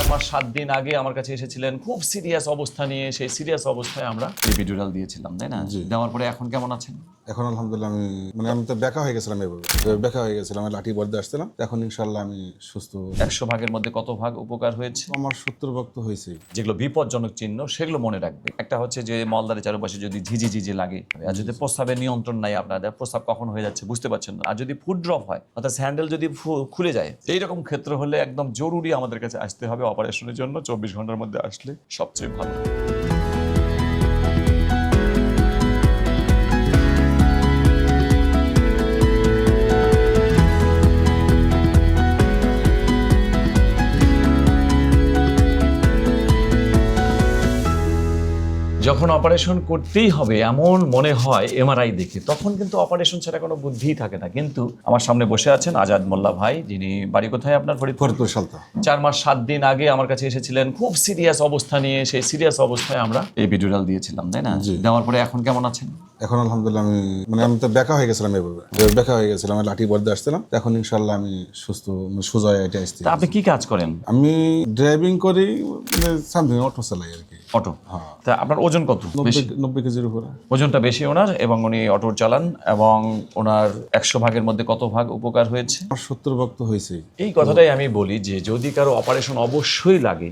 4 মাস 7 দিন আগে আমার কাছে এসেছিলেন খুব সিরিয়াস অবস্থা নিয়ে। সেই সিরিয়াস অবস্থায় আমরা এপিডুরাল দিয়েছিলাম, তাই না? দেওয়ার পরে এখন কেমন আছেন? এখন আলহামদুলিল্লাহ আমি তো বেকা হয়ে গেছিলাম, এভাবে বেকা হয়ে গেছিলাম, লাঠি বর্দে আসছিলাম। এখন ইনশাল্লাহ আমি সুস্থ। 100 ভাগের মধ্যে কত ভাগ উপকার হয়েছে? আমার 70 ভাগ তো হয়েছে। যেগুলো বিপজ্জনক চিহ্ন সেগুলো মনে রাখবে। একটা হচ্ছে যে মলদারের চারপাশে যদি ঝিঝি ঝিঝি লাগে, আর যদি প্রস্রাবের নিয়ন্ত্রণ নাই আপনাদের, প্রস্রাব কখন হয়ে যাচ্ছে বুঝতে পারছেন না, আর যদি ফুড ড্রপ হয় অর্থাৎ স্যান্ডেল যদি খুলে যায়, এইরকম ক্ষেত্র হলে একদম জরুরি আমাদের কাছে আসতে হবে অপারেশনের জন্য। 24 ঘন্টার মধ্যে আসলে সবচেয়ে ভালো। যখন অপারেশন করতেই হবে এমন মনে হয় এমআরআই দেখে, তখন কিন্তু অপারেশন ছাড়া কোনো বুদ্ধিই থাকে না। কিন্তু আমার সামনে বসে আছেন আজাদ মোল্লা ভাই, যিনি বাড়ি কোথায় আপনার? ফরিদপুর সালতা। 4 মাস 7 দিন আগে আমার কাছে এসেছিলেন খুব সিরিয়াস অবস্থা নিয়ে। সেই সিরিয়াস অবস্থায় আমরা এপিডুরাল দিয়েছিলাম, তাই না? দেওয়ার পরে এখন কেমন আছেন? এখন আলহামদুলিল্লাহ আমি তো বেকা হয়ে গেছিলাম, এভাবে বেকা হয়ে গেছিলাম, লাঠি বর্দে আসছিলাম। এখন ইনশাল্লাহ আমি সুস্থ, সোজা এটা আসছি। তা আপনি কি কাজ করেন? আমি ড্রাইভিং করি, সামথিং অটো চালাই আর কি। অটো? তা আপনার ওজন কত? 90 কেজির উপরে ওজনটা বেশি ওনার, এবং উনি অটো চালান, এবং ওনার 100 ভাগের মধ্যে কত ভাগ উপকার হয়েছে? আমার 70 ভাগ তো হয়েছে। এই কথাটাই আমি বলি যে যদি কারো অপারেশন অবশ্যই লাগে,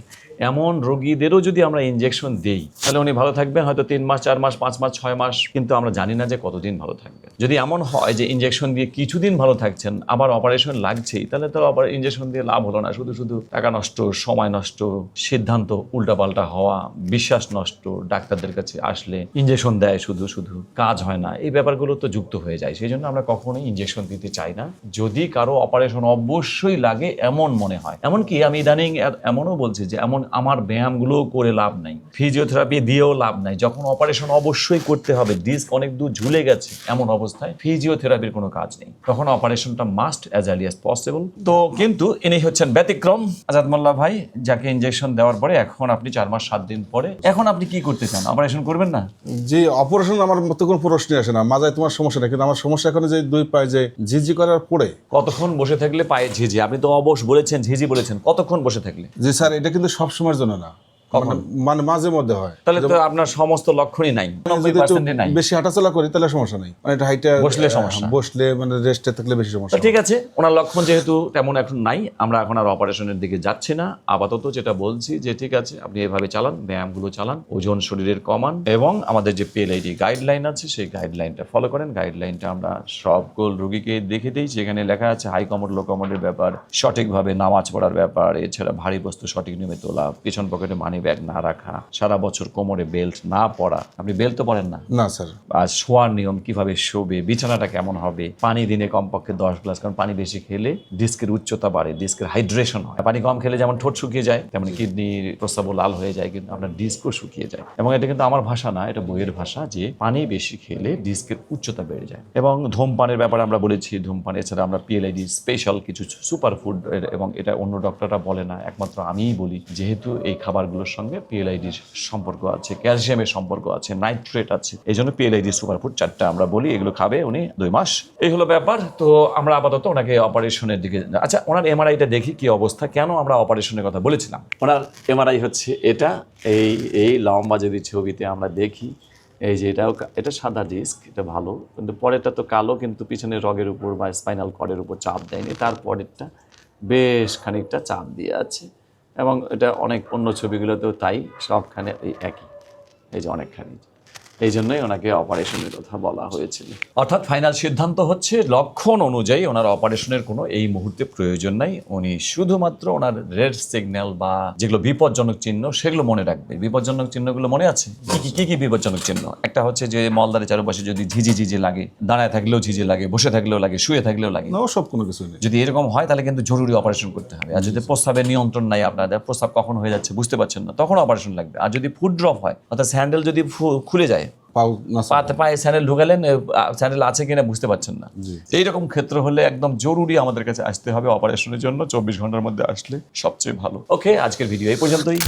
এমন রোগীদেরও যদি আমরা ইনজেকশন দেই, তাহলে উনি ভালো থাকবেন হয়তো 3 মাস, 4 মাস, 5 মাস, 6 মাস, কিন্তু আমরা জানি না যে কতদিন ভালো থাকবেন। যদি এমন হয় যে ইনজেকশন দিয়ে কিছুদিন ভালো থাকছেন, আবার অপারেশন লাগছেই, তাহলে তো আবার ইনজেকশন দিয়ে লাভ হলো না, শুধু শুধু টাকা নষ্ট, সময় নষ্ট, সিদ্ধান্ত উল্টাপাল্টা হওয়া, বিশ্বাস নষ্ট, ডাক্তারদের কাছে আসলে ইনজেকশন দেয় শুধু শুধু, কাজ হয় না, এই ব্যাপারগুলো তো যুক্ত হয়ে যায়। সেই জন্য আমরা কখনোই ইনজেকশন দিতে চাই না যদি কারো অপারেশন অবশ্যই লাগে এমন মনে হয়। এমনকি আমি ইদানিং এমনও বলছি যে এমন আমার ব্যায়ামগুলো করে লাভ নাই, ফিজিওথেরাপি দিয়েও লাভ নাই। যখন অপারেশন অবশ্যই করতে হবে, ডিস্ক অনেক দূর ঝুলে গেছে, এমন অবস্থায় ফিজিওথেরাপির কোনো কাজ নেই, তখন অপারেশনটা must as early as possible. তো কিন্তু ইনি হচ্ছেন ব্যতিক্রম, আজাদ মোল্লা ভাই, যাকে ইনজেকশন দেওয়ার পরে এখন আপনি 4 মাস 7 দিন পরে, এখন আপনি কি করতে চান? অপারেশন করবেন না? যে অপারেশন আমার মতো কোনো প্রশ্নই আসে না। মাজায় তোমার সমস্যা নেই, কিন্তু আমার সমস্যা এখন যে 2 পায়ে যে ঝিঝি করার পরে। কতক্ষণ বসে থাকলে পায়ে ঝিঝি? আপনি তো অবশ বলেছেন, ঝিঝি বলেছেন, কতক্ষণ বসে থাকলে? জি স্যার, এটা কিন্তু সব সময়ের জন্য না, মানে মাঝে মধ্যে হয়। তাহলে তো আপনার সমস্ত লক্ষণই নাই, 90% নাই। বেশি হাঁটাচলা করি তাহলে সমস্যা নাই, মানে এটা হাইটা বসলে সমস্যা, বসলে মানে রেস্টে থাকলে বেশি সমস্যা। ঠিক আছে, ওনার লক্ষণ যেহেতু তেমন এখন নাই, আমরা এখন আর অপারেশনের দিকে যাচ্ছি না। আপাতত যেটা বলছি যে ঠিক আছে, আপনি এভাবে চালান, ব্যায়ামগুলো চালান, ওজন শরীরের কমান, এবং আমাদের যে পিএলআইডি গাইডলাইন আছে সেই গাইডলাইনটা ফলো করেন। গাইডলাইনটা আমরা সকল রোগীকে দেখে দিই, যেখানে লেখা আছে হাই কমোড, লো কমোডের ব্যাপার, সঠিকভাবে নামাজ পড়ার ব্যাপার, এছাড়া ভারী বস্তু সঠিক নিয়মে তোলা, পিছন পকেটে মানি ব্যাগ না রাখা, সারা বছর কোমরে বেল্ট না পরা। আপনি বেল্ট তো পরেন না? না স্যার। আর শোয়ার নিয়ম, কিভাবে শোবে, বিছানাটা কেমন হবে, পানি দিনে কমপক্ষে 10 গ্লাস, কারণ পানি বেশি খেলে ডিস্কের উচ্চতা বাড়ে, ডিস্কের হাইড্রেশন হয়। পানি কম খেলে যেমন ঠোঁট শুকিয়ে যায়, তেমন কিডনির প্রস্রাবও লাল হয়ে যায়, কিন্তু আপনার ডিস্কও শুকিয়ে যায়। এবং এটা কিন্তু আমার ভাষা না, এটা বইয়ের ভাষা, যে পানি বেশি খেলে ডিস্কের উচ্চতা বেড়ে যায়। এবং ধূমপানের ব্যাপারে আমরা বলেছি, ধূমপান এছাড়া আমরা পিএলআইডি স্পেশাল কিছু সুপার ফুড, এবং এটা অন্য ডক্টররা বলে না, একমাত্র আমিই বলি, যেহেতু এই খাবারগুলোর সঙ্গে পিএলআইডির সম্পর্ক আছে, ক্যালসিয়ামের সম্পর্ক আছে, নাইট্রেট আছে, এই জন্য পিএলআইডি সুপারফুড 4টা আমরা বলি, এগুলো খাবে উনি 2 মাস। এই হলো ব্যাপার। তো আমরা আপাতত ওনাকে অপারেশনের দিকে, আচ্ছা ওনার এমআরআইটা দেখি কি অবস্থা, কেন আমরা অপারেশনের কথা বলেছিলাম। ওনার এমআরআই হচ্ছে এটা, এই লম্বা যদি ছবিতে আমরা দেখি, এই যে এটা সাদা ডিস্ক, এটা ভালো, কিন্তু পরেরটা তো কালো, কিন্তু পিছনের রগের উপর বা স্পাইনাল কর্ডের উপর চাপ দেয়নি, তারপরেরটা বেশ খানিকটা চাপ দিয়ে আছে। এবং এটা অনেক অন্য ছবিগুলোতেও তাই, সবখানে এই একই, এই যে অনেকখানি। এই জন্যই ওনাকে অপারেশনের কথা বলা হয়েছিল। অর্থাৎ ফাইনাল সিদ্ধান্ত হচ্ছে লক্ষণ অনুযায়ী ওনার অপারেশনের কোনো এই মুহূর্তে প্রয়োজন নাই। উনি শুধুমাত্র ওনার রেড সিগন্যাল বা যেগুলো বিপজ্জনক চিহ্ন সেগুলো মনে রাখবে। বিপজ্জনক চিহ্নগুলো মনে আছে? কি বিপজ্জনক চিহ্ন? একটা হচ্ছে যে মলদারের চারপাশে যদি ঝিঝি ঝিঝি লাগে, দাঁড়ায় থাকলেও ঝিঝি লাগে, বসে থাকলেও লাগে, শুয়ে থাকলেও লাগে, না সব কোনো কিছু নেই। যদি এরকম হয় তাহলে কিন্তু জরুরি অপারেশন করতে হবে। আর যদি প্রস্রাবের নিয়ন্ত্রণ নাই আপনাদের, প্রস্রাব কখন হয়ে যাচ্ছে বুঝতে পারছেন না, তখন অপারেশন লাগবে। আর যদি ফুড ড্রপ হয় অর্থাৎ স্যান্ডেল যদি খুলে যায়, পায়ে স্যান্ডেল ঢুকালেন, স্যান্ডেল আছে কিনা বুঝতে পারছেন না, এইরকম ক্ষেত্র হলে একদম জরুরি আমাদের কাছে আসতে হবে অপারেশনের জন্য। 24 ঘন্টার মধ্যে আসলে সবচেয়ে ভালো। ওকে, আজকের ভিডিও এই পর্যন্তই।